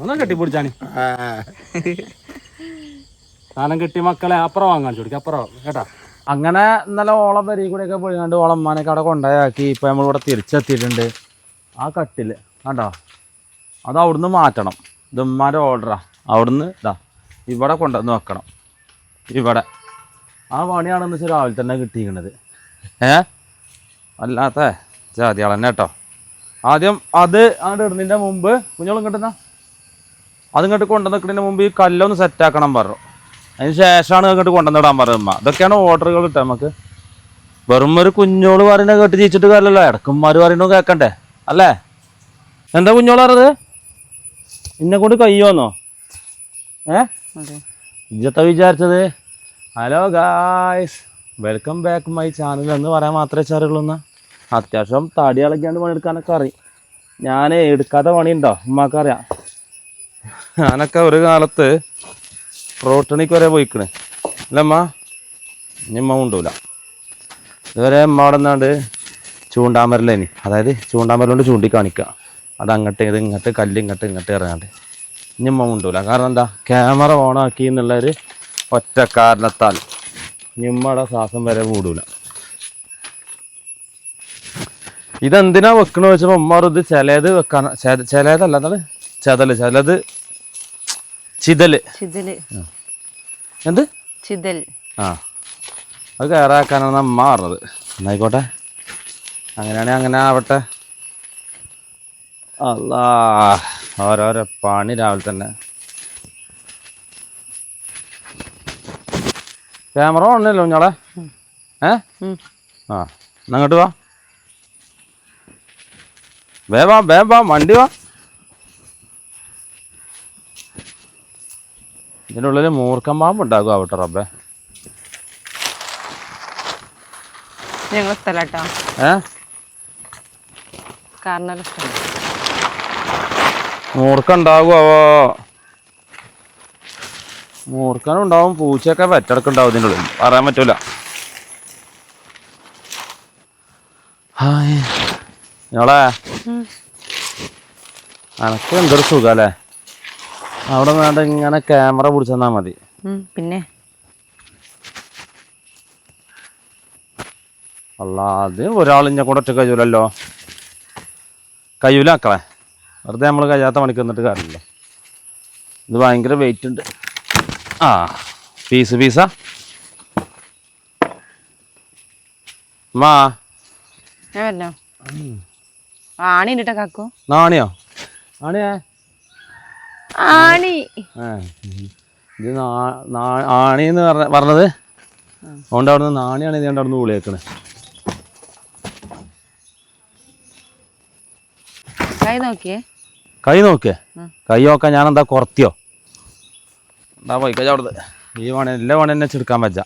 ഒന്ന് കെട്ടിപ്പിടിച്ചാണ് സാധനം കെട്ടി മക്കളെ അപ്പുറം വാങ്ങാൻ ചോദിക്കും അപ്പുറം കേട്ടാ. അങ്ങനെ ഇന്നലെ ഓളം വരി കൂടെയൊക്കെ പോയിക്കാണ്ട് ഓളമ്മാനൊക്കെ അവിടെ കൊണ്ടുപോയാക്കി ഇപ്പം നമ്മളിവിടെ തിരിച്ചെത്തിയിട്ടുണ്ട്. ആ കട്ടിൽ കണ്ടോ, അത് അവിടുന്ന് മാറ്റണം. ഇത് ഉമ്മാൻ്റെ ഓർഡറാ. അവിടുന്ന് ഇതാ ഇവിടെ കൊണ്ടുവന്ന് വെക്കണം. ഇവിടെ ആ പണിയാണെന്ന് വെച്ചാൽ രാവിലെ തന്നെ കിട്ടിയിരിക്കണത്. അല്ലാത്ത ജാതിയാൾ തന്നെ കേട്ടോ. ആദ്യം അത് അങ്ങോട്ട് ഇടുന്നതിൻ്റെ മുമ്പ് കുഞ്ഞോളും കിട്ടുന്ന അതിങ്ങോട്ട് കൊണ്ടുവന്നിക്കുന്നതിന് മുമ്പ് ഈ കല്ലൊന്ന് സെറ്റാക്കണം പറഞ്ഞു. അതിന് ശേഷമാണ് അങ്ങോട്ട് കൊണ്ടുവന്നിടാൻ പറയുക. ഇതൊക്കെയാണ് ഓർഡറുകൾ കിട്ടുക നമുക്ക്. വെറും ഒരു കുഞ്ഞോള് പറയുന്നത് കേട്ട് ജീവിച്ചിട്ട് കാര്യമല്ലോ, ഇടക്കന്മാർ പറയുന്നത് കേൾക്കണ്ടേ അല്ലേ? എന്താ കുഞ്ഞോള് പറഞ്ഞത്? ഇന്നെ കൊണ്ട് കഴിയുമെന്നോ? ഇജ്ജത്തെ വിചാരിച്ചത്? Hello guys, welcome back my channel എന്ന് പറയാൻ മാത്രമേ ചാറുള്ളൂ. എന്നാൽ അത്യാവശ്യം തടി ഇളക്കാണ്ട് പണിയെടുക്കാനൊക്കെ അറിയും. ഞാൻ എടുക്കാത്ത പണിയുണ്ടോ ഉമ്മാക്കറിയാം. ഞാനൊക്കെ ഒരു കാലത്ത് റോട്ടണിക്ക് വരെ പോയിക്കണ് അല്ല അമ്മ? ഇനി അമ്മ കൊണ്ടുപോല. ഇതുവരെ അമ്മ അവിടെ നിന്നാണ്ട് ചൂണ്ടാമരലേനി, അതായത് ചൂണ്ടാമരലോണ്ട് ചൂണ്ടി കാണിക്കുക. അത് അങ്ങോട്ട് ഇത് ഇങ്ങോട്ട് കല്ല് ഇങ്ങോട്ട് ഇങ്ങോട്ട് ഇറങ്ങാണ്ട്. ഇനി അമ്മ കൊണ്ടുപോല. കാരണം എന്താ, ക്യാമറ ഓണാക്കി എന്നുള്ളൊരു ഒറ്റ കാരണത്താൽ ഞമ്മടെ ശ്വാസം വരെ കൂടൂല. ഇതെന്തിനാ വെക്കണമെന്ന് വെച്ചപ്പോൾ ഉമ്മാർ ഇത് ചിലത് വെക്കാൻ, ചിലതല്ല എന്താണ് ചെതല്, ചിലത് ചിതല്. എന്ത് ചിതൽ? ആ, അത് കയറാക്കാനാണ് അമ്മ പറഞ്ഞത്. എന്നായിക്കോട്ടെ, അങ്ങനെയാണെങ്കിൽ അങ്ങനെ ആവട്ടെ. അല്ലാ, ഓരോരോ പണി രാവിലെ തന്നെ. ക്യാമറ ഓണല്ലോ കുഞ്ഞോളെ. ആ, അങ്ങോട്ട് വാ, വേവാ വണ്ടി വാ. ഇതിൻ്റെ ഉള്ളിൽ മൂർക്കം പാമ്പ് ഉണ്ടാകും ആവട്ടെ റബ്ബേ. ഞങ്ങളെ സ്ഥലട്ടോ മൂർക്കം ഉണ്ടാകുമോ? മൂർക്കനും ഉണ്ടാവും, പൂച്ചയൊക്കെ വെറ്റടക്കുണ്ടാവും ഇതിൻ്റെ ഉള്ളിൽ, പറയാൻ പറ്റൂല. ഞങ്ങളെ എനക്ക് എന്തൊരു സുഖല്ലേ, അവിടെ വേണ്ട ഇങ്ങനെ ക്യാമറ പിടിച്ചെന്നാ മതി. പിന്നെ അല്ല, അത് ഒരാളിഞ്ഞ കൂടെ ഒറ്റ കഴിയൂലല്ലോ. കഴിയൂല മക്കളെ, വെറുതെ നമ്മൾ കഴിയാത്ത പണിക്ക് നിന്നിട്ട് കാര്യമില്ല. ഇത് ഭയങ്കര വെയിറ്റ് ഉണ്ട്. ആ, പീസാ മാ ആണി ഇട്ടോ കാക്കോ? നാണിയോ? ആണിയേ ആണി. ഇത് ആണിന്ന് പറഞ്ഞത് അതുകൊണ്ട് അവിടുന്ന് നാണിയാണ് ഇതുകൊണ്ട് അവിടുന്ന് വിളിയേക്കണേ. കൈ നോക്കിയേ, കൈ നോക്കാൻ ഞാനെന്താ കുറത്തിയോ? എന്താ പോയിക്കോ അവിടുന്ന്. ഈ പണി എല്ലാ പണി തന്നെ ചെടുക്കാൻ പറ്റാ.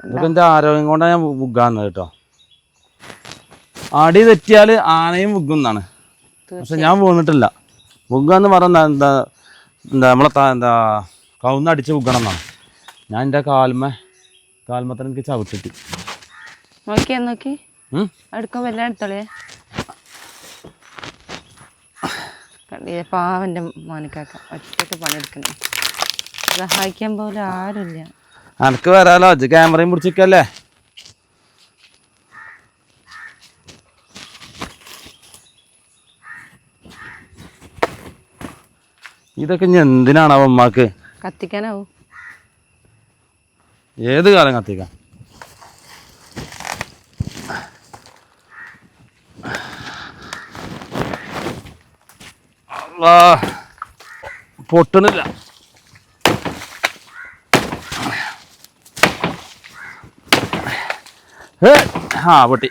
ഇതൊക്കെ എൻ്റെ ആരോഗ്യം കൊണ്ടാണ് ഞാൻ ബുഗാന്നത് കേട്ടോ. അടി തെറ്റിയാൽ ആനയും ബുഗുന്നാണ്, പക്ഷെ ഞാൻ പോന്നിട്ടില്ല. ബുഗാന്ന് പറഞ്ഞ എന്താ നമ്മളെ എന്താ കവുന്നടിച്ച് ബുഗണം എന്നാണ്. ഞാൻ എൻ്റെ കാൽമത്തിന് എനിക്ക് ചവിട്ടിട്ട് നോക്കി അടുക്കം എല്ലാം എടുത്തോളേ. പാവൻ്റെ മോനിക്കാക്ക ഒറ്റയ്ക്ക് പണിയെടുക്കണം, സഹായിക്കാൻ പോലും ആരുമില്ല. എനക്ക് വരാലോ, ക്യാമറയും പിടിച്ചിക്കല്ലേ. ഇതൊക്കെ ഇനി എന്തിനാണാവോ ഉമ്മാക്ക്? കത്തിക്കാനാവും. ഏത് കാലം കത്തിക്കാൻ? പൊട്ടണില്ല. ആ പൊട്ടി.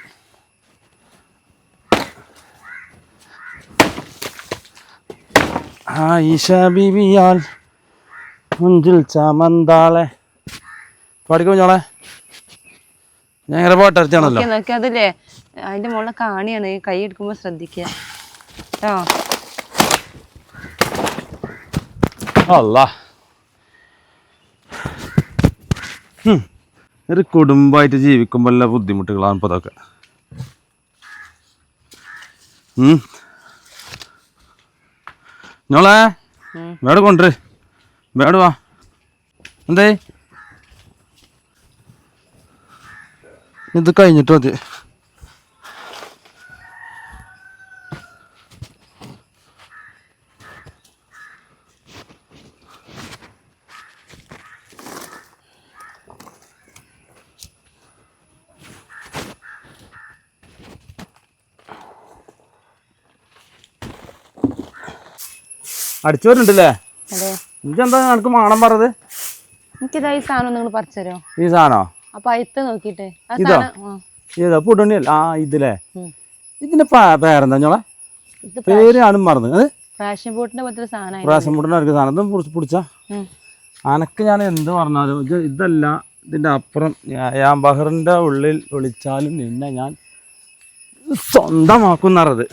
ആയിഷ ബീവിയാൽ മുഞ്ചിൽ ചമന്താളെ പഠിക്കും കുഞ്ഞോളെ. ഞാൻ ഇങ്ങനെ പാട്ടറിച്ചാണല്ലോ. അതില്ലേ അതിന്റെ മുകളിൽ കാണിയാണ്, കൈ എടുക്കുമ്പോ ശ്രദ്ധിക്കുക കേട്ടോ. അല്ലാ ഒരു കുടുംബമായിട്ട് ജീവിക്കുമ്പോൾ എല്ലാ ബുദ്ധിമുട്ടുകളാണ് ഇപ്പോൾ അതൊക്കെ. ഞോളെ വേട് കൊണ്ടുവര്, വേട് വാ. എന്തേ ഇത് കഴിഞ്ഞിട്ട് മതി. അടിച്ചു വരുന്നുണ്ടല്ലേ? അതെ. ഇതെന്താ എനിക്ക് മാണം പറഞ്ഞത്? എനിക്കിതാ ഈ സാധനം നിങ്ങൾ പറിച്ചു തരുമോ? ഈ സാധനോ? അപ്പൊ അയത്ത് നോക്കിട്ട് ഇതോ? ഏതാ പുടണിയല്ല? ആ ഇതില്ലേ? ഇതിന്റെ പേരെന്താ ഞോളെ? പേര് ഞാനും മറന്നു. പ്രാഷൻ ബോട്ടിന്റെ പോലത്തെ സാധനം. പ്രാഷൻ ബോട്ടിന്റെ അടുത്ത സാധനം ഇതും പിടിച്ചാ അനക്ക് ഞാൻ എന്ത് പറഞ്ഞാലും ഇതല്ല, ഇതിന്റെ അപ്പുറം ഞാൻ ബഹറിന്റെ ഉള്ളിൽ വിളിച്ചാലും നിന്നെ ഞാൻ സ്വന്തമാക്കുന്നറത്.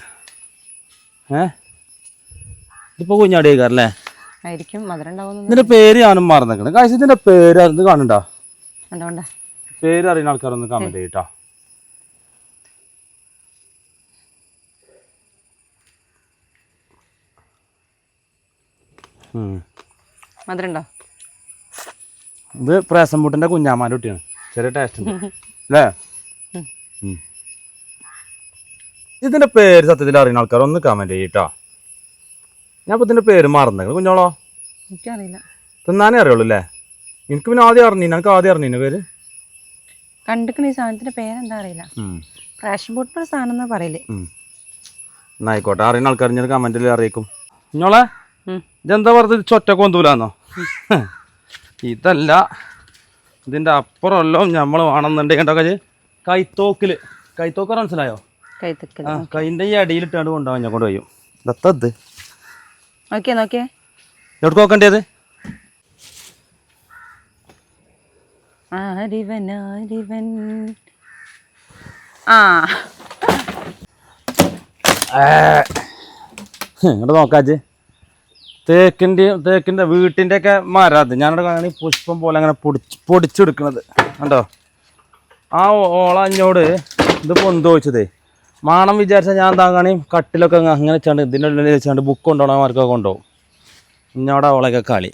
ഇതിപ്പോ കുഞ്ഞാടിയേക്കാറല്ലേ? ആയിരിക്കും, മധുരം ഉണ്ടാവുന്നു. ഇതിന്റെ പേര് ഞാനും മറന്നേക്കണേ. കാശ് ഇതിന്റെ പേര് അറിഞ്ഞത് കാണുന്നുണ്ടോ? പേര് അറിയുന്ന ആൾക്കാരൊന്ന് കമന്റ് ചെയ്യട്ടോ. മധുരണ്ടോ? ഇത് പ്രേസംപൂട്ടിന്റെ കുഞ്ഞാമാൻ്റെ കുട്ടിയാണ്. ചെറിയ ടേസ്റ്റ് ഉണ്ട് അല്ലേ? ഇതിന്റെ പേര് സത്യത്തിൽ അറിയുന്ന ആൾക്കാർ ഒന്ന് കമന്റ് ചെയ്യട്ടോ. ഞാൻ ഇപ്പൊ ഇതിന്റെ പേര് മറന്നേക്കണ്. കുഞ്ഞോളോ? എനിക്കറിയില്ല. തിന്നാനേ അറിയുള്ളൂ അല്ലേ? എനിക്ക് പിന്നെ ആദ്യം അറിഞ്ഞു. എനിക്ക് ആദ്യം അറിഞ്ഞു പേര്. കണ്ടിക്കണ ഈ സാധനത്തിന്റെ പേരെന്താ അറിയില്ല. പ്രാഷൻ ബോട്ടിന്റെ സാധനം എന്നാ പറയല്. എന്നായിക്കോട്ടെ, അറിയുന്ന ആൾക്കാർ ഞാൻ കമന്റിൽ അറിയിക്കും. കുഞ്ഞോളെ ഇതെന്താ പറഞ്ഞത്? ചൊറ്റ കൊന്തൂലാന്നോ? ഇതല്ല, ഇതിന്റെ അപ്പുറമല്ലോ നമ്മൾ വേണമെന്നുണ്ടെങ്കിൽ കൈത്തോക്കില്. കൈത്തോക്ക മനസ്സിലായോ? കൈന്റെ ഈ അടിയിലിട്ടാണ്ട് കൊണ്ടുപോകാൻ ഞാൻ കൊണ്ട് കഴിയും. ഇതത്തത് നോക്കിയേ എവിടെ നോക്കണ്ടേത്? ഇങ്ങോട്ട് നോക്കാച്ച്. തേക്കിന്റെ വീട്ടിന്റെ ഒക്കെ മരം അത് ഞാനിവിടെ കാണി പുഷ്പം പോലെ അങ്ങനെ പൊടിച്ചെടുക്കണത് കണ്ടോ? ആ ഓളഞ്ഞോട് ഇത് പൊന്ത് വെച്ചതേ മാണം വിചാരിച്ചാൽ ഞാൻ താങ്ങാണി കട്ടിലൊക്കെ അങ്ങനെ വെച്ചാണ്ട് ഇതിൻ്റെ ഉള്ളിൽ വെച്ചാണ്ട് ബുക്ക് കൊണ്ടുപോകണമാർക്കൊക്കെ കൊണ്ടുപോകും. ഇന്നവിടെ അവളൊക്കെ കളി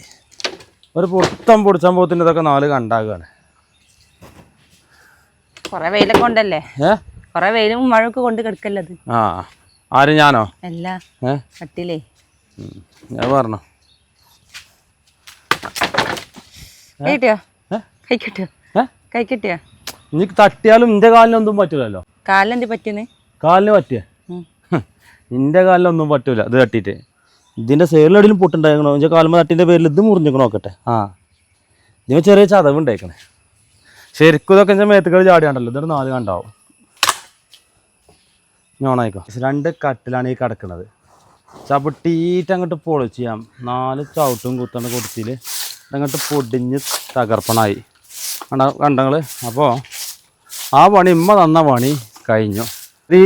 ഒരു പൊട്ടം പൊടിച്ചാൻ പോകത്തിൻ്റെ ഇതൊക്കെ 4 കണ്ടാകുകയാണ്. കൊറേ വെയിലൊക്കെ കൊണ്ടല്ലേ? കൊറേ വെയിലും മഴയൊക്കെ കൊണ്ട് കിടക്കല്ലത്. ആര് ഞാനോ? അല്ല, കട്ടിലേ ഞാൻ പറഞ്ഞു. കൈ കിട്ടിയോ? ഇനി തട്ടിയാലും ഇന്റെ കാലിനൊന്നും പറ്റൂലല്ലോ. കാലിനെന്ത് പറ്റുന്നേ? കാലിന് പറ്റിയ ഇന്റെ കാലിനൊന്നും പറ്റൂല. ഇത് തട്ടിയിട്ട് ഇതിന്റെ സൈഡിലടിയിലും പൊട്ടുണ്ടായിക്കണോ? എന്റെ കാലുമ്പോ തട്ടിന്റെ പേരിൽ ഇത് മുറിഞ്ഞിക്കണോ നോക്കട്ടെ. ഇതിന് ചെറിയ ചതവ് ഉണ്ടായിക്കണേ. ശരിക്കും ഇതൊക്കെ എന്റെ മേത്തുകൾ ചാടിയാണ്ടല്ലോ. ഇതൊരു 4 കണ്ടാവും. ഞാണായിക്കോ 2 കട്ടിലാണ് ഈ കിടക്കണത്. ചവിട്ടിയിട്ട് അങ്ങോട്ട് പൊളിച്ച് ചെയ്യാം. 4 ചവിട്ടും കുത്തണ കൊടുത്തിൽ അങ്ങോട്ട് പൊടിഞ്ഞ് തകർപ്പണായി കണ്ടങ്ങൾ. അപ്പോൾ ആ പണി ഉമ്മ തന്ന പണി കഴിഞ്ഞു. ഈ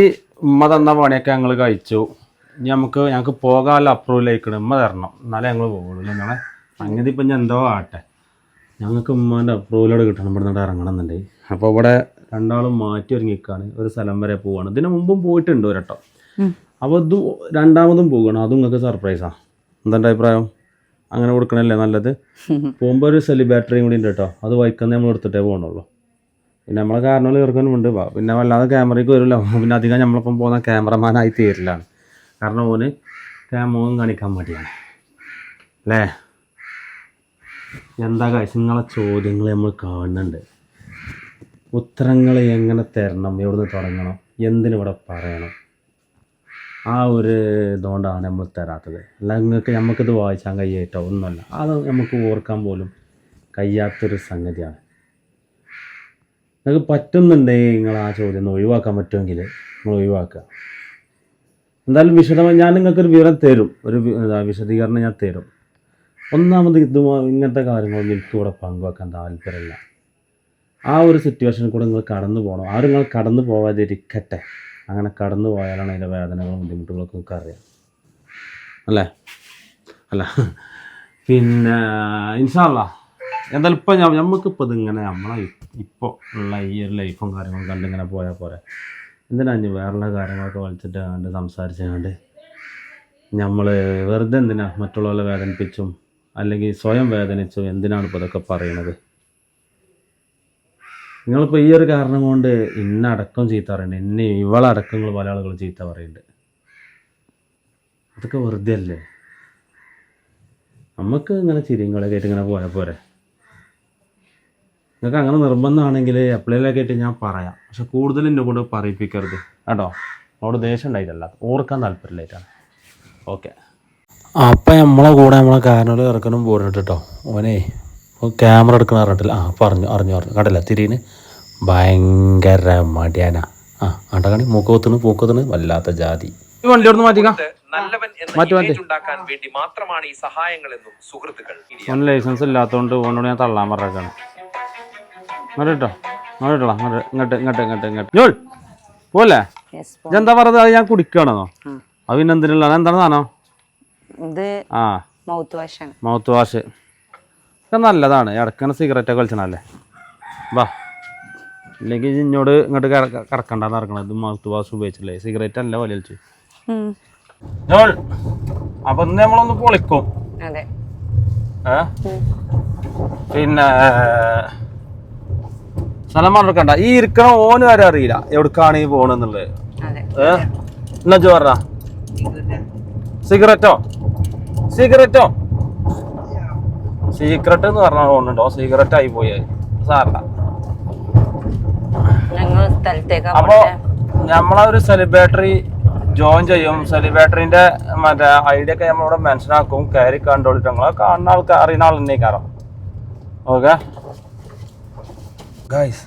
ഉമ്മ തന്ന പണിയൊക്കെ ഞങ്ങൾ കഴിച്ചു. ഇനി ഞങ്ങൾക്ക് പോകാനുള്ള അപ്രൂവൽ ആയിക്കണം. ഉമ്മ തരണം, എന്നാലേ ഞങ്ങൾ പോകുള്ളൂ. ഞങ്ങളെ അങ്ങനെ ഇപ്പം ഞാൻ എന്തോ ആട്ടെ, ഞങ്ങൾക്ക് ഉമ്മാൻ്റെ അപ്രൂവലോട് കിട്ടണം ഇവിടെ നിന്ന് ഇറങ്ങണം എന്നുണ്ടെങ്കിൽ. അപ്പോൾ ഇവിടെ രണ്ടാളും മാറ്റി ഒരുങ്ങിക്കാണ്. ഒരു സ്ഥലം വരെ പോവാണ്. ഇതിന് മുമ്പും പോയിട്ടുണ്ട് ഒരട്ടോ. അപ്പോൾ ഇത് രണ്ടാമതും പോവുകയാണ്. അതും നിങ്ങൾക്ക് സർപ്രൈസാണ്. എന്താ അഭിപ്രായം? അങ്ങനെ കൊടുക്കണല്ലേ നല്ലത്? പോകുമ്പോൾ ഒരു സെലിബ്രേറ്ററിയും കൂടി ഉണ്ട് കേട്ടോ. അത് വൈക്കുന്ന നമ്മൾ എടുത്തിട്ടേ പോകണുള്ളൂ. പിന്നെ നമ്മളെ കാരണങ്ങൾ ചേർക്കാനുമുണ്ട്. പിന്നെ വല്ലാതെ ക്യാമറയ്ക്ക് വരില്ല. പിന്നെ അധികം നമ്മളിപ്പം പോകുന്ന ക്യാമറമാനായി തീരില്ലാണ്. കാരണം ഓന് മോൻ കാണിക്കാൻ മടിയാണ് അല്ലേ? എന്താ കാര്യം നിങ്ങളെ ചോദ്യങ്ങൾ നമ്മൾ കാണുന്നുണ്ട്. ഉത്തരങ്ങൾ എങ്ങനെ തരണം, എവിടുന്ന് തുടങ്ങണം, എന്തിനിവിടെ പറയണം, ആ ഒരു ഇതുകൊണ്ടാണ് നമ്മൾ തരാത്തത്. അല്ല നമുക്കിത് വായിച്ചാൽ കഴിയായിട്ടോ ഒന്നുമല്ല. അത് നമുക്ക് ഓർക്കാൻ പോലും കഴിയാത്തൊരു സംഗതിയാണ്. നിങ്ങൾക്ക് പറ്റുന്നുണ്ടെങ്കിൽ നിങ്ങൾ ആ ചോദ്യം ഒന്ന് ഒഴിവാക്കാൻ പറ്റുമെങ്കിൽ നിങ്ങൾ ഒഴിവാക്കുക. എന്തായാലും വിശദമായി ഞാൻ നിങ്ങൾക്കൊരു വിവരം തരും, ഒരു വിശദീകരണം ഞാൻ തരും. ഒന്നാമത് ഇങ്ങനത്തെ കാര്യങ്ങളൊന്നും എനിക്കിവിടെ പങ്കുവെക്കാൻ താല്പര്യമില്ല. ആ ഒരു സിറ്റുവേഷനിൽ കൂടെ നിങ്ങൾ കടന്നു പോകണം. ആരും നിങ്ങൾ കടന്നു പോവാതിരിക്കട്ടെ. അങ്ങനെ കടന്നു പോയാലാണ് അതിൻ്റെ വേദനകളും ബുദ്ധിമുട്ടുകളൊക്കെ നിങ്ങൾക്ക് അറിയാം അല്ലേ? അല്ല പിന്നെ ഇൻഷാ അല്ലാ എന്തായാലും ഇപ്പം നമുക്കിപ്പോൾ ഇതിങ്ങനെ നമ്മളെ ഇപ്പോൾ ഉള്ള ഈ ഒരു ലൈഫും കാര്യങ്ങളും കണ്ടിങ്ങനെ പോയാൽ പോരെ. എന്തിനാ വേറെയുള്ള കാര്യങ്ങളൊക്കെ വലിച്ചിട്ട് കണ്ട് സംസാരിച്ച് കണ്ട് നമ്മൾ വെറുതെ എന്തിനാ മറ്റുള്ളവരെ വേദനിപ്പിച്ചും അല്ലെങ്കിൽ സ്വയം വേദനിച്ചും എന്തിനാണ് ഇപ്പോൾ ഇതൊക്കെ പറയണത്? നിങ്ങളിപ്പോൾ ഈ ഒരു കാരണം കൊണ്ട് ഇന്നടക്കം ചീത്ത പറയുന്നുണ്ട്, ഇന്നെ ഇവളടക്കങ്ങൾ പല ആളുകൾ ചീത്ത പറയുന്നുണ്ട്. അതൊക്കെ വെറുതെ അല്ലേ? നമുക്ക് ഇങ്ങനെ ചിരിങ്ങളൊക്കെ ആയിട്ട് ഇങ്ങനെ പോയാൽ പോരെ. നിങ്ങൾക്ക് അങ്ങനെ നിർബന്ധമാണെങ്കിൽ എപ്പോഴേലൊക്കെ ആയിട്ട് ഞാൻ പറയാം, പക്ഷെ കൂടുതൽ എന്നെ കൊണ്ട് പറയിപ്പിക്കരുത് കേട്ടോ. അവിടെ ദേഷ്യം ഉണ്ടായിട്ടല്ല, ഓർക്കാൻ താല്പര്യമില്ലായിട്ടാണ്. ഓക്കെ. അപ്പം നമ്മളെ കൂടെ നമ്മളെ കാരണോട് ഇറക്കണം പോരുന്നുണ്ട് കേട്ടോ. ഓനെ ക്യാമറ എടുക്കണ പറഞ്ഞിട്ടില്ല. അറിഞ്ഞു കണ്ടല്ല തിരിന് ഭയങ്കര മടിയാനാ. കണി മൂക്കത്തിന് വല്ലാത്ത ജാതി. വണ്ടി ഓർന്ന് മാറ്റിക്കാം. ലൈസൻസ് ഇല്ലാത്തതുകൊണ്ട് ഓനോട് ഞാൻ തള്ളാൻ പറഞ്ഞേക്കാണ്. ഇങ്ങോട്ട് പോലെ ഇതെന്താ പറഞ്ഞത്? അത് ഞാൻ കുടിക്കണോ? അത് പിന്നെ എന്തിനുള്ള എന്താണ് സാധനം? മൗത്ത് വാഷ് ഒക്കെ നല്ലതാണ്. ഇടക്കണ സിഗരറ്റ് ഒക്കെ വലിച്ചണല്ലേ. വാ, ഇല്ലെങ്കിൽ ഇന്നോട് ഇങ്ങോട്ട് കിടക്കണ്ടെന്ന് ഇറക്കണത്. മൗത്ത് വാഷ് ഉപയോഗിച്ചില്ലേ? സിഗരറ്റ് അല്ല പോലെ വലിച്ചു. അപ്പൊ ഇന്ന് നമ്മളൊന്ന് പൊളിക്കും. പിന്നെ സ്ഥലം പറഞ്ഞിരിക്കണ്ട. ഈ ഇരിക്കണ ഓന് വരെ അറിയില്ല എവിടേക്കാണ് ഈ പോണെന്നുള്ളത്. എന്നാ ചോറ സിഗരറ്റോ സീക്രട്ട് എന്ന് പറഞ്ഞാൽ ഓണുണ്ടോ? സിഗരറ്റ് ആയി പോയി സാറില്ല. അപ്പൊ നമ്മളെ ഒരു സെലിബ്രേറ്ററി ജോയിൻ ചെയ്യും. സെലിബ്രേറ്ററിന്റെ മറ്റേ ഐഡിയ ഒക്കെ നമ്മളിവിടെ മനസ്സിലാക്കും. കയറി കണ്ടോളിട്ട് ഞങ്ങളെ കാണുന്ന ആൾക്കാർ അറിയുന്ന ആൾ തന്നെ കയറാം. ഓക്കെ ഗൈസ്,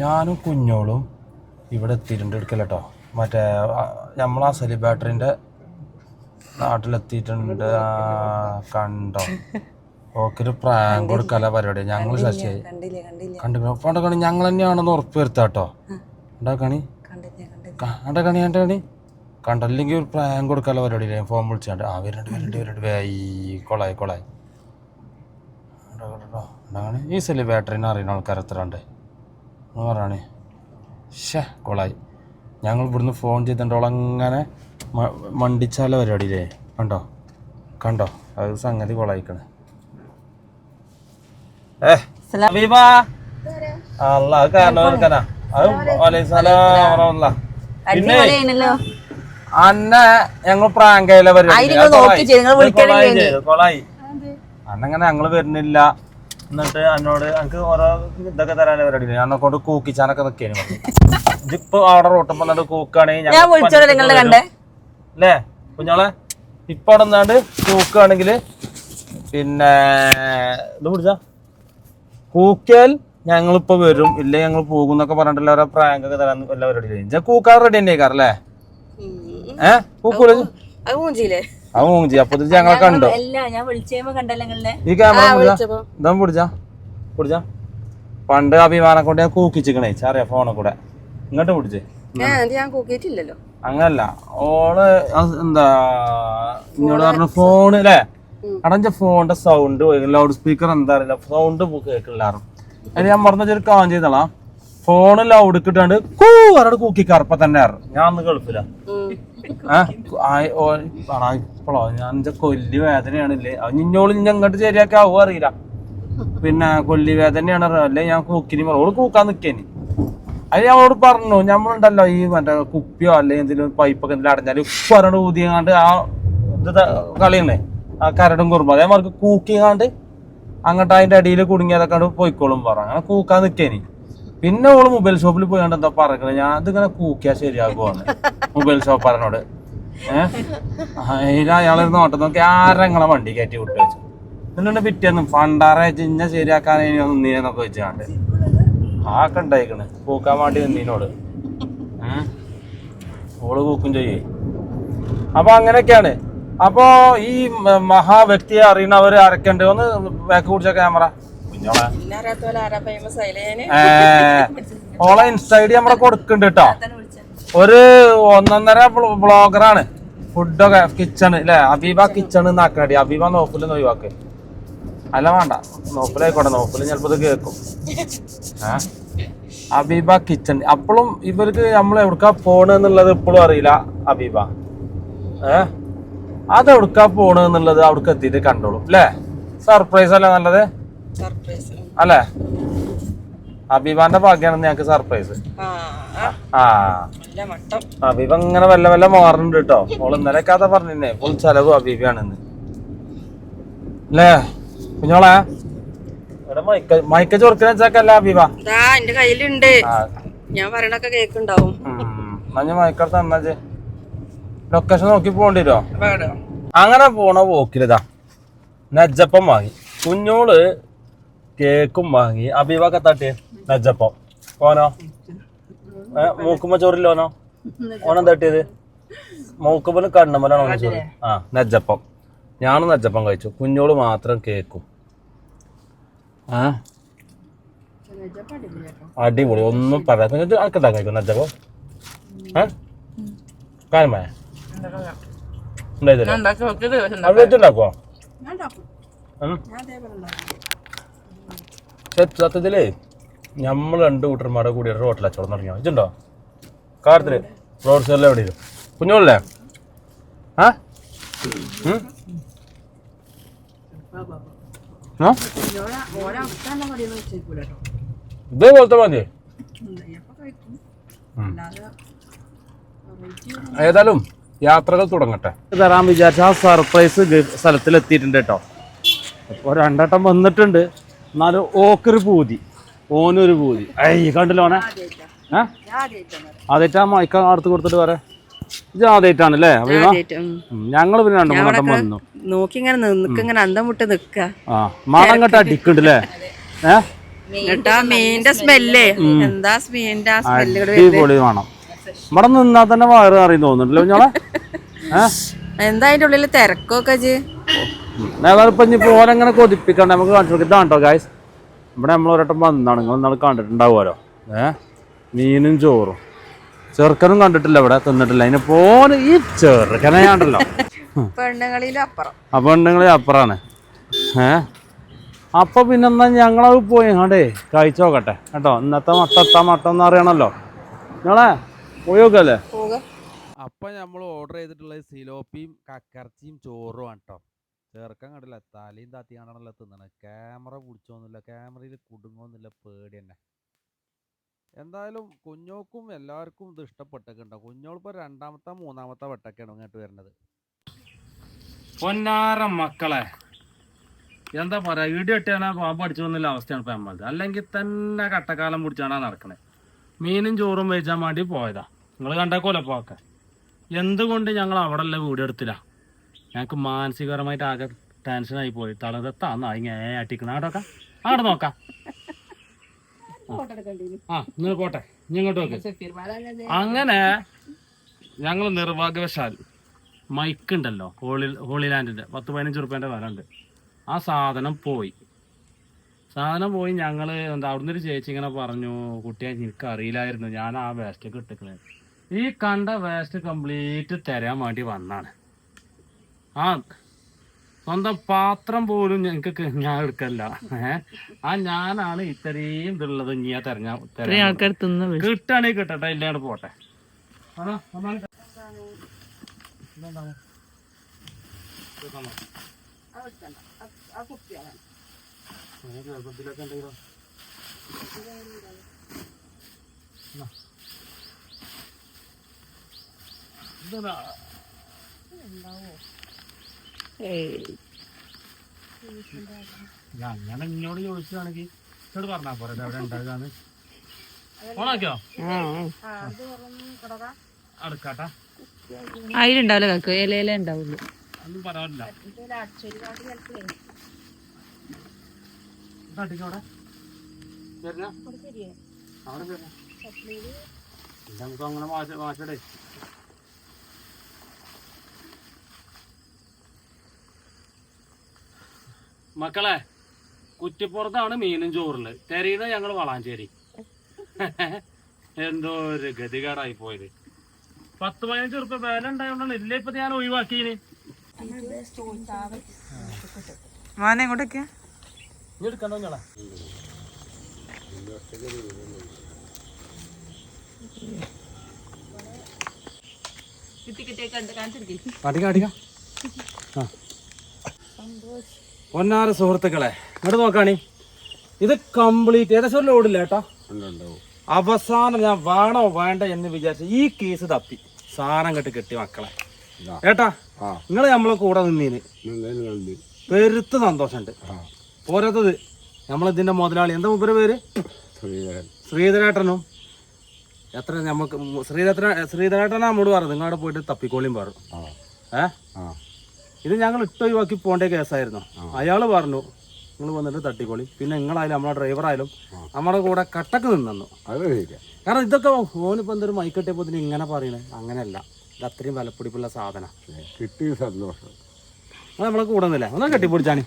ഞാനും കുഞ്ഞോളും ഇവിടെ എത്തിയിട്ടുണ്ട്. എടുക്കല്ലോ മറ്റേ നമ്മളാ സെലിബ്രേറ്ററിന്റെ നാട്ടിലെത്തിയിട്ടുണ്ട്. കണ്ടോ? ഓക്കൊരു പ്രാങ്ക് കൊടുക്കല പരിപാടി. ഞങ്ങൾ ശശിയായി കണ്ടു ഞങ്ങൾ തന്നെയാണെന്ന് ഉറപ്പ് വരുത്താട്ടോ. കണ്ടക്കണി കണ്ടല്ലെങ്കിൽ ഒരു പ്രാങ്ക് കൊടുക്കല പരിപാടി. ഫോൺ വിളിച്ചാണ്ട് വരുന്നുണ്ട് കൊളായി ഈ സെലിബ്രേറ്ററിനെ അറിയുന്ന ആൾക്കാർ എത്ര ഉണ്ട് എന്ന് പറയണേ. കൊളായി. ഞങ്ങൾ ഇവിടുന്ന് ഫോൺ ചെയ്തിട്ടുണ്ടോ അങ്ങനെ മണ്ടിച്ചാല പരിപാടിയില്ലേ. കണ്ടോ അത് സംഗതി കൊളായിക്കണേ. പിന്നെ അന്നെ ഞങ്ങൾ പ്രാങ്കയിലെ പരിപാടി കൊളായി. അന്നങ്ങനെ ഞങ്ങള് വരുന്നില്ല. എന്നിട്ട് എന്നോട് എനിക്ക് ഓരോ ഇതൊക്കെ തരാനുള്ള പരിപാടി. ഞാൻ കൊണ്ട് കൂക്കിച്ചാനൊക്കെ നിൽക്കേനു. ഇതിപ്പോ അവിടെ റോട്ടും വന്നിട്ട് കൂക്കാണെങ്കിൽ അല്ലേ കുഞ്ഞോളെ ഇപ്പൊ അവിടെ നിന്നാണ്ട് കൂക്കാണെങ്കിൽ പിന്നെ ഇത് പിടിച്ചാ കൂക്കിയാൽ ഞങ്ങളിപ്പോ വരും, ഇല്ലേ ഞങ്ങൾ പോകും എന്നൊക്കെ പറഞ്ഞിട്ടില്ല. ഓരോ പ്രാങ്ക് ഒക്കെ തരാൻ എല്ലാ പരിപാടി. കൂക്കാൻ റെഡി തന്നെ കാറല്ലേ? കൂക്കൂല അത് മൂഞ്ചി. അപ്പൊ ഞങ്ങളെ കണ്ടോ? ഈ ക്യാമറ ഇതാ പിടിച്ചാ പണ്ട് അഭിമാനം കൊണ്ട് ഞാൻ കൂക്കിച്ചിക്കണേ അറിയാ ഫോണെ കൂടെ. ഇങ്ങോട്ട് പിടിച്ചേ. അങ്ങനല്ല, ഓള് എന്താ ഇങ്ങോട്ട് പറഞ്ഞ ഫോണ് അല്ലേ അടഞ്ഞ ഫോണിന്റെ സൗണ്ട് ലൗഡ് സ്പീക്കർ എന്താ അറിയില്ല, സൗണ്ട് കേൾക്കില്ലാറും. അതിന് ഞാൻ പറഞ്ഞൊരു കാര്യം ചെയ്തോളാം. ഫോണ് ലൗഡ് കിട്ടാണ്ട് കൂടെ കൂക്കി കറപ്പ തന്നെ ഞാൻ ഒന്ന് ഗൾഫില്ല. ഇപ്പോഴോ ഞാൻ കൊല്ലി വേദനയാണില്ലേ നിന്നോള് ഇങ്ങോട്ട് ശരിയാക്കി ആവും അറിയില്ല. പിന്നെ കൊല്ലി വേദനയാണ് അല്ലേ ഞാൻ കൂക്കിനി ഓള് കൂക്കാൻ നിക്കേനി. അത് ഞങ്ങളോട് പറഞ്ഞു നമ്മളുണ്ടല്ലോ ഈ മറ്റേ കുപ്പിയോ അല്ലെങ്കിൽ എന്തെങ്കിലും പൈപ്പൊക്കെ എന്തെങ്കിലും അടഞ്ഞാല് ഉപ്പ് പറഞ്ഞ ഊതിയാണ്ട് ആ ഇത് കളിയുന്നേ ആ കരടും കുറുമ്പോ അതേമാർക്ക് കൂക്കിയാണ്ട് അങ്ങോട്ട് അതിന്റെ അടിയിൽ കുടുങ്ങിയതൊക്കെ പോയിക്കോളും പറഞ്ഞു. അങ്ങനെ കൂക്കാൻ നിക്കേനി. പിന്നെ ഓള് മൊബൈൽ ഷോപ്പിൽ പോയാണ്ട് എന്താ പറയുന്നത്, ഞാൻ ഇതിങ്ങനെ കൂക്കിയാ ശരിയാകുവാണ് മൊബൈൽ ഷോപ്പറിനോട്. അയാളിരുന്ന് നോട്ടം നോക്കി ആരെങ്ങളെ വണ്ടി കയറ്റി വിട്ടു വെച്ചു. എന്നിട്ട് പിറ്റേന്നും ഫണ്ടാറെ ചിന്ന ശരിയാക്കാൻ നിന്നീന്നൊക്കെ വെച്ചാണ്ട് ആക്കെ ഉണ്ടായിക്കണ് കൂക്കാൻ വേണ്ടി നിന്നീനോട്. ഓള് കൂക്കും ചെയ്യേ. അപ്പൊ അങ്ങനെയൊക്കെയാണ്. അപ്പൊ ഈ മഹാവ്യക്തിയെ അറിയണവര് ആരൊക്കെയുണ്ട്? ഒന്ന് ബാക്ക് പിടിച്ച ക്യാമറ കുഞ്ഞോളെ. ഓളെ ഇൻസ്റ്റ ഐഡി നമ്മളെ കൊടുക്കുന്നുണ്ട് കേട്ടോ. ഒരു 1.5 ബ്ലോഗറാണ്. ഫുഡൊക്കെ കിച്ചണ് അല്ലേ? അബീബ കിച്ചണ് ആക്കണടി. അബീബ നോപ്പില് ഒഴിവാക്ക്. അല്ല വേണ്ട, നോപ്പിലായിക്കോട്ടെ. നോപ്പില് ചിലപ്പോ ഇത് കേൾക്കും. അബീബ കിച്ചൺ. അപ്പോഴും ഇവർക്ക് നമ്മൾ എവിടുക്കാ പോണെന്നുള്ളത് ഇപ്പോഴും അറിയില്ല അബീബ. അത് എവിടുക്കാ പോണെന്നുള്ളത് അവിടേക്ക് എത്തിയിട്ട് കണ്ടോളൂ അല്ലേ? സർപ്രൈസ് അല്ലേ നല്ലത് അല്ലേ? അബീബാന്റെ ഭാഗ്യാണെന്ന് ഞങ്ങക്ക് സർപ്രൈസ്. അബീബ ഇങ്ങനെ വല്ല വല്ല മാറുന്നുണ്ട് കേട്ടോ. ഓള് ഇന്നലെ കഥ പറഞ്ഞില്ലേ, ഫുൾ ചെലവ് അബീബയാണെന്ന് അല്ലേ കുഞ്ഞോളെ? ഇവിടെ മൈക്ക ചൊറുക്കുന്ന വെച്ചാക്കല്ല അബീബ എന്റെ കയ്യിലുണ്ട്. ഞാൻ പറയണൊക്കെ കേക്കുണ്ടാവും. മൈക്കടുത്ത് തന്നാച്ചേ. ലൊക്കേഷൻ നോക്കി പോകേണ്ടി വരുമോ? അങ്ങനെ പോണ പോക്കിലിതാ നജ്ജപ്പം വാങ്ങി, കുഞ്ഞോള് കേക്കും വാങ്ങി. അബീബൊക്കെ തട്ടിയേ നജ്ജപ്പം. ഓനോ മൂക്കുമ്പോ ചോറില്ലോനോ? ഓനം തട്ടിയത് മൂക്കുമ്പോ കണ്ണമ്മലാണോ ചോറ്? നജ്ജപ്പം. ഞാനും നജ്ജപ്പം കഴിച്ചു, കുഞ്ഞോള് മാത്രം കേക്കും. അടിപൊളി, ഒന്നും പറയാ. ആർക്കെന്താ കഴിക്കും നജ്ജപ്പം? കാലമായ ഉണ്ടാക്കുവോ? സത്യത്തിലേ നമ്മൾ 2 കൂട്ടർമാരെ കൂടി റോട്ടിൽ അച്ചോളം തുടങ്ങിയോ? ഇതുണ്ടോ കാര്യത്തില്? റോഡ് സൈഡിൽ എവിടെ ഇരും കുഞ്ഞോളല്ലേ? ഇതേപോലത്തെ മതി. ഏതായാലും യാത്രകൾ തുടങ്ങട്ടെ. തരാൻ വിചാരിച്ച ആ സർപ്രൈസ് സ്ഥലത്തിൽ എത്തിയിട്ടുണ്ട് കേട്ടോ. ഇപ്പോൾ 2 വട്ടം വന്നിട്ടുണ്ട്. എന്നാലും ഓക്കൊരു പൂതി, ഓനൊരു പൂതി. കണ്ടില്ല ഓനെ? ആദ്യമായിട്ടാ മൈക്ക അടുത്ത് കൊടുത്തിട്ട് പറയാ. ഇത് ആദ്യമായിട്ടാണ് അല്ലേ? ഞങ്ങള് പിന്നെ 2-3 വട്ടം വന്നു നോക്കി ഇങ്ങനെ അന്തം വിട്ട് നിക്ക. മണം കെട്ട അടിക്കുന്നുണ്ടല്ലേ? മീനിന്റെ സ്മെല്ലേ എന്താ? മീനിന്റെ അടിപൊളി വേണം. ഇവിടെ നിന്നാ തന്നെ വയറ് അറിയും തോന്നുന്നുണ്ടല്ലോ ഞങ്ങളെ. എന്താ അതിന്റെ ഉള്ളില് തിരക്കൊക്കെ? ഏതായാലും ഇപ്പൊ ഇനിയിപ്പോ ഓരെങ്ങനെ കൊതിപ്പിക്കണ്ട, നമുക്ക് കാണിച്ചു കൊടുക്കാം. ഇതാണ്ടോ ഗായ്സ്, ഇവിടെ നമ്മൾ ഒരട്ടം വന്നതാണ്, നിങ്ങൾ ഇന്നാൾ കണ്ടിട്ടുണ്ടാവുമല്ലോ. മീനും ചോറും. ചെറുക്കനും കണ്ടിട്ടില്ല, ഇവിടെ തിന്നിട്ടില്ല. അതിന് പോന് ഈ ചെറുക്കനെയാണ്ടല്ലോ പെണ്ണുങ്ങളിൽ അപ്പുറാണ്. അപ്പൊ പിന്നെന്നാ ഞങ്ങളത് പോയി കഴിച്ചു നോക്കട്ടെ കേട്ടോ. ഇന്നത്തെ മട്ടം എന്ന് അറിയണല്ലോ ഞങ്ങളെ. പോയി നോക്കല്ലേ? അപ്പൊ നമ്മൾ ഓർഡർ ചെയ്തിട്ടുള്ളത് സിലോപ്പിയും കക്കർച്ചിയും ചോറും ആണ് കേട്ടോ. ചേർക്കാൻ കണ്ടില്ല, തലയും താത്തി കാണാണല്ലോ തിന്നണ. ക്യാമറ പിടിച്ചോന്നില്ല, ക്യാമറയിൽ കുടുങ്ങോന്നില്ല, പേടി തന്നെ. എന്തായാലും കുഞ്ഞോക്കും എല്ലാവർക്കും ഇത് ഇഷ്ടപ്പെട്ടൊക്കെയുണ്ടോ. കുഞ്ഞോളിപ്പോ 2-മത്തെ 3-മത്തെ വട്ടൊക്കെയാണ് ഇങ്ങോട്ട് വരുന്നത്. പൊന്നാര മക്കളെ, എന്താ പറയാ, ഇടി വെട്ടിയാൽ പാമ്പ് അടിച്ചു വന്നില്ല അവസ്ഥയാണ് ഇപ്പൊ നമ്മളത്. അല്ലെങ്കിൽ തന്നെ കട്ടക്കാലം പിടിച്ചാണ് നടക്കണേ. മീനും ചോറും വെച്ചാൽ വേണ്ടി പോയതാ. നിങ്ങൾ കണ്ടേക്കോലോ പോക്കെ. എന്തുകൊണ്ട് ഞങ്ങൾ അവിടെ അല്ല വീഡിയോ എടുത്തില്ല? ഞങ്ങൾക്ക് മാനസികപരമായിട്ട് ആകെ ടെൻഷനായി പോയി. തളതത്താന്ന് ഇങ്ങനെ അട്ടിക്കണം. ആടോക്കാം, അവിടെ നോക്കാം. നിങ്ങൾ പോട്ടെ, ഇങ്ങോട്ട് നോക്ക്. അങ്ങനെ ഞങ്ങൾ നിർഭാഗ്യവശാൽ മൈക്കുണ്ടല്ലോ, ഹോളി ലാൻഡിന്റെ 10-15 റുപ്യേന്റെ വില ഉണ്ട്. ആ സാധനം പോയി. ഞങ്ങൾ അവിടുന്ന് ഒരു ചേച്ചി ഇങ്ങനെ പറഞ്ഞു, കുട്ടിയെ എനിക്ക് അറിയില്ലായിരുന്നു, ഞാൻ ആ വേസ്റ്റൊക്കെ ഇട്ടിക്കണേ. ഈ കണ്ട വേസ്റ്റ് കംപ്ലീറ്റ് തരാൻ വേണ്ടി വന്നാണ്. സ്വന്തം പാത്രം പോലും ഞങ്ങൾക്ക് ഞാൻ എടുക്കല്ല. ഞാനാണ് ഇത്രയും ഇതുള്ളത്. ഇനി ആ കിട്ടാണെങ്കിൽ കിട്ടട്ടെ, ഇല്ലാണ്ട് പോട്ടെ. അങ്ങനെ ഇന്നോട് ചോദിച്ചതാണെങ്കിൽ എന്നോട് പറഞ്ഞാ പോരെ എവിടെ ഉണ്ടാകാന്ന്. ഓണാക്കിയോ? അടുക്കാട്ടാ അതിലുണ്ടാവില്ല കാക്കു, ഇലയിലേ ഉണ്ടാവുള്ളൂ. ഒന്നും പറയാനില്ല. നമുക്ക് അങ്ങനെ മാറ്റടേ. മക്കളെ, കുറ്റിപ്പുറത്താണ് മീനും ചോറുള്ളത്. തെരയുന്നത് ഞങ്ങൾ വളാഞ്ചേരി. എന്തോ ഒരു ഗതികേടായി പോയത്. 10-15 ഉറുപ്പിക വില ഉണ്ടായോണ്ടാണ് ഇല്ല ഇപ്പൊ ഞാൻ ഒഴിവാക്കിന്. മോനെ എങ്ങോട്ടൊക്കെയാ ഇനി എടുക്കണ്ടോ നിങ്ങളെ? പൊന്നാര സുഹൃത്തുക്കളെ ഇങ്ങോട്ട് നോക്കാണി, ഇത് കംപ്ലീറ്റ് ഏകദേശം ഒരു ലോഡില്ല കേട്ടോ. അവസാനം ഞാൻ വേണോ വേണ്ട എന്ന് വിചാരിച്ചു ഈ കേസ് തപ്പി സാധനം കെട്ടി മക്കളെ ഏട്ടാ. നിങ്ങള് നമ്മളെ കൂടെ നിന്നീന് പെരുത്ത് സന്തോഷമുണ്ട്. പോരാത്തത് നമ്മളിതിന്റെ മുതലാളി എന്താ മൂപ്പരെ പേര്? ശ്രീധരേട്ടനും. എത്ര നമുക്ക് ശ്രീധരേട്ടനാ നമ്മോട് പറഞ്ഞു നിങ്ങളവിടെ പോയിട്ട് തപ്പിക്കോളിയും പറഞ്ഞു. ഇത് ഞങ്ങൾ ഒഴിവാക്കി പോകേണ്ട കേസായിരുന്നു. അയാള് പറഞ്ഞു നിങ്ങൾ വന്നിട്ട് തട്ടിക്കോളി, പിന്നെ നിങ്ങളായാലും നമ്മളെ ഡ്രൈവറായാലും നമ്മുടെ കൂടെ കട്ടക്ക് നിന്നു. കാരണം ഇതൊക്കെ ഓനിപ്പോ എന്തൊരു മൈക്കെട്ടിയപ്പോ ഇങ്ങനെ പറയണേ, അങ്ങനെയല്ല. ഇത് അത്രയും വിലപ്പിടിപ്പുള്ള സാധനം കിട്ടിയ സന്തോഷം. നമ്മളെ കൂടെ ഒന്നുമില്ല, ഒന്നാ കെട്ടിപ്പിടിച്ചാണ്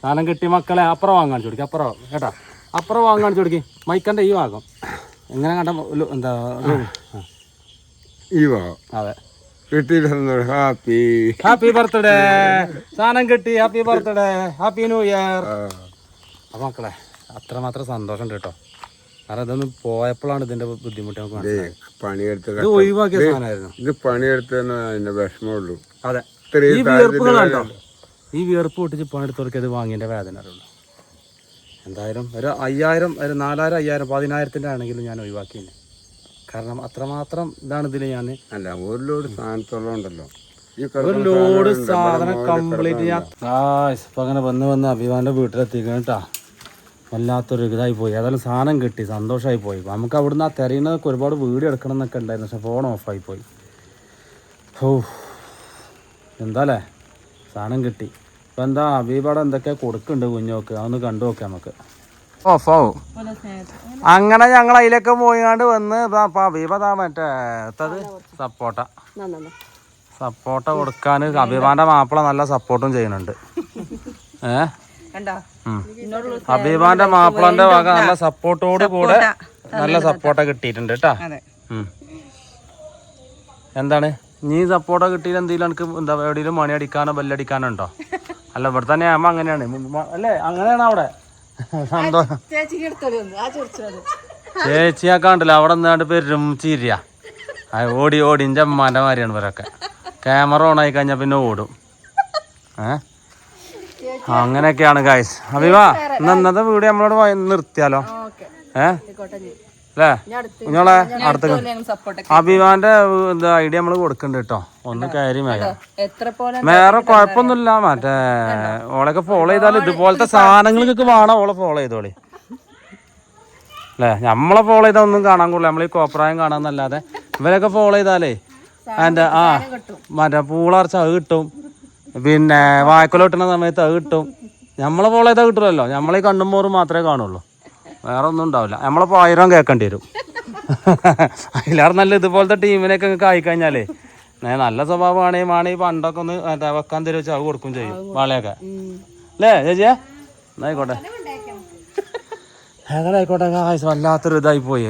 സാധനം കിട്ടി മക്കളെ. അപ്പുറം വാങ്ങാൻ ചോദിക്കും, അപ്പുറം കേട്ടാ, അപ്പുറം വാങ്ങാൻ ചോദിക്കും. മൈക്കൻ്റെ ഈ ഭാഗം എങ്ങനെ കണ്ട എന്താ ഈ ഭാഗം അതെ. കിട്ടിയ സന്തോഷം. ഹാപ്പി ബർത്ത്ഡേ, സാധനം കിട്ടി, happy birthday, happy new year. അപ്പൊ മക്കളെ അത്രമാത്രം സന്തോഷം ഉണ്ട് കേട്ടോ. കാരണം ഇതൊന്ന് പോയപ്പോഴാണ് ഇതിന്റെ ബുദ്ധിമുട്ട് പണിയെടുത്ത് ഇത് ഒഴിവാക്കിയ സാധനമായിരുന്നു. ഇത് പണിയെടുത്തന്നെ അതിന്റെ വിഷമമുള്ളൂ. അതെ, ഈ വിയർപ്പുകളുണ്ടോ, ഈ വിയർപ്പ് പൊട്ടിച്ച് പണിയെടുത്തവർക്ക് ഇത് വാങ്ങിയതിന്റെ വേദന അറിയുള്ളൂ. എന്തായാലും ഒരു 5000, ഒരു 4000, 5000, 10000 ആണെങ്കിലും ഞാൻ ഒഴിവാക്കിയില്ല. കാരണം അത്രമാത്രം ഇതാണ് ഇതിൽ ഞാൻ അല്ല ഒരു ലോഡ് സാധനത്തോളം ഉണ്ടല്ലോ. ഒരു ലോഡ് സാധനം കംപ്ലീറ്റ് ഞാൻ ഇപ്പൊ അങ്ങനെ വന്ന് അഭിമാന്റെ വീട്ടിലെത്തിക്കണം കേട്ടാ. വല്ലാത്തൊരു ഇതായി പോയി. ഏതായാലും സാധനം കിട്ടി, സന്തോഷമായി പോയി. നമുക്ക് അവിടുന്ന് ആ തെരയുന്നതൊക്കെ ഒരുപാട് വീഡിയോ എടുക്കണം എന്നൊക്കെ ഉണ്ടായിരുന്നു, പക്ഷെ ഫോൺ ഓഫായി പോയി. ഓ എന്താല്ലേ സാധനം കിട്ടി. ഇപ്പം എന്താ അബീബാടെ എന്തൊക്കെയാ കൊടുക്കുന്നുണ്ട് കുഞ്ഞോക്ക്, അതൊന്ന് കണ്ടു നോക്കാം നമുക്ക്. ഓഫാവും. അങ്ങനെ ഞങ്ങൾ അതിലൊക്കെ പോയിങ്ങാണ്ട് വന്ന് അബീബതാ മറ്റേ സപ്പോട്ട കൊടുക്കാൻ അബീബാന്റെ മാപ്പിള നല്ല സപ്പോർട്ടും ചെയ്യുന്നുണ്ട്. അബീബാന്റെ മാപ്പിളന്റെ വക നല്ല സപ്പോർട്ടോട് കൂടെ നല്ല സപ്പോർട്ട കിട്ടിയിട്ടുണ്ട് കേട്ടാ. എന്താണ് നീ സപ്പോർട്ട കിട്ടിയിട്ട് എന്തെങ്കിലും എനിക്ക് എന്താ എവിടെയും മണി അടിക്കാനോ ബെല്ലടിക്കാനോ ഉണ്ടോ? അല്ല ഇവിടെ തന്നെ ആകുമ്പോ അങ്ങനെയാണ് അല്ലേ? അങ്ങനെയാണ് അവിടെ സന്തോഷം. ചേച്ചിയാക്കാണ്ടല്ലോ അവിടെ നിന്നാണ്ട് പെരും ചിരിയ ഓടി ഇന്റെ അമ്മാന്റെ മാതിരിയാണ് ഇവരൊക്കെ. ക്യാമറ ഓൺ ആയി കഴിഞ്ഞാൽ പിന്നെ ഓടും. അങ്ങനെയൊക്കെയാണ് ഗൈസ്. അബീബാ ഇന്നത്തെ വീഡിയോ നമ്മളോട് നിർത്തിയാലോ? അല്ലേ കുഞ്ഞോളെ അടുത്ത അബീബാന്റെ എന്താ ഐഡിയ നമ്മള് കൊടുക്കണ്ട് കേട്ടോ. ഒന്ന് കയറി വേറെ കുഴപ്പമൊന്നുമില്ല. മറ്റേ ഓളൊക്കെ ഫോളോ ചെയ്താൽ ഇതുപോലത്തെ സാധനങ്ങൾക്ക് വേണം ഓളെ ഫോളോ ചെയ്തോളി. അല്ലേ നമ്മളെ ഫോളോ ചെയ്താൽ ഒന്നും കാണാൻ കൊള്ളില്ല, നമ്മൾ ഈ കോപ്രായം കാണാന്നല്ലാതെ. ഇവരൊക്കെ ഫോളോ ചെയ്താലേ അതിന്റെ മറ്റേ പൂളർച്ച അത് കിട്ടും, പിന്നെ വായ്ക്കൊല കിട്ടുന്ന സമയത്ത് അത് കിട്ടും. നമ്മളെ ഫോളോ ചെയ്താൽ കിട്ടുമല്ലോ. നമ്മളീ കണ്ണും മോറും മാത്രമേ കാണുള്ളൂ, വേറെ ഒന്നും ഉണ്ടാവില്ല. നമ്മളിപ്പോൾ 1000 കേൾക്കേണ്ടി വരും. അതിലാറ് നല്ല ഇതുപോലത്തെ ടീമിനൊക്കെ നിങ്ങൾക്ക് ആയിക്കഴിഞ്ഞാലേ നല്ല സ്വഭാവമാണെങ്കിൽ പണ്ടൊക്കെ ഒന്ന് വെക്കാൻ തരുവ വെച്ചാൽ അത് കൊടുക്കും ചെയ്യും വാളയൊക്കെ. അല്ലേ ചേച്ചിയാ? എന്നായിക്കോട്ടെ, ഞങ്ങളായിക്കോട്ടെ. വല്ലാത്തൊരു ഇതായി പോയി.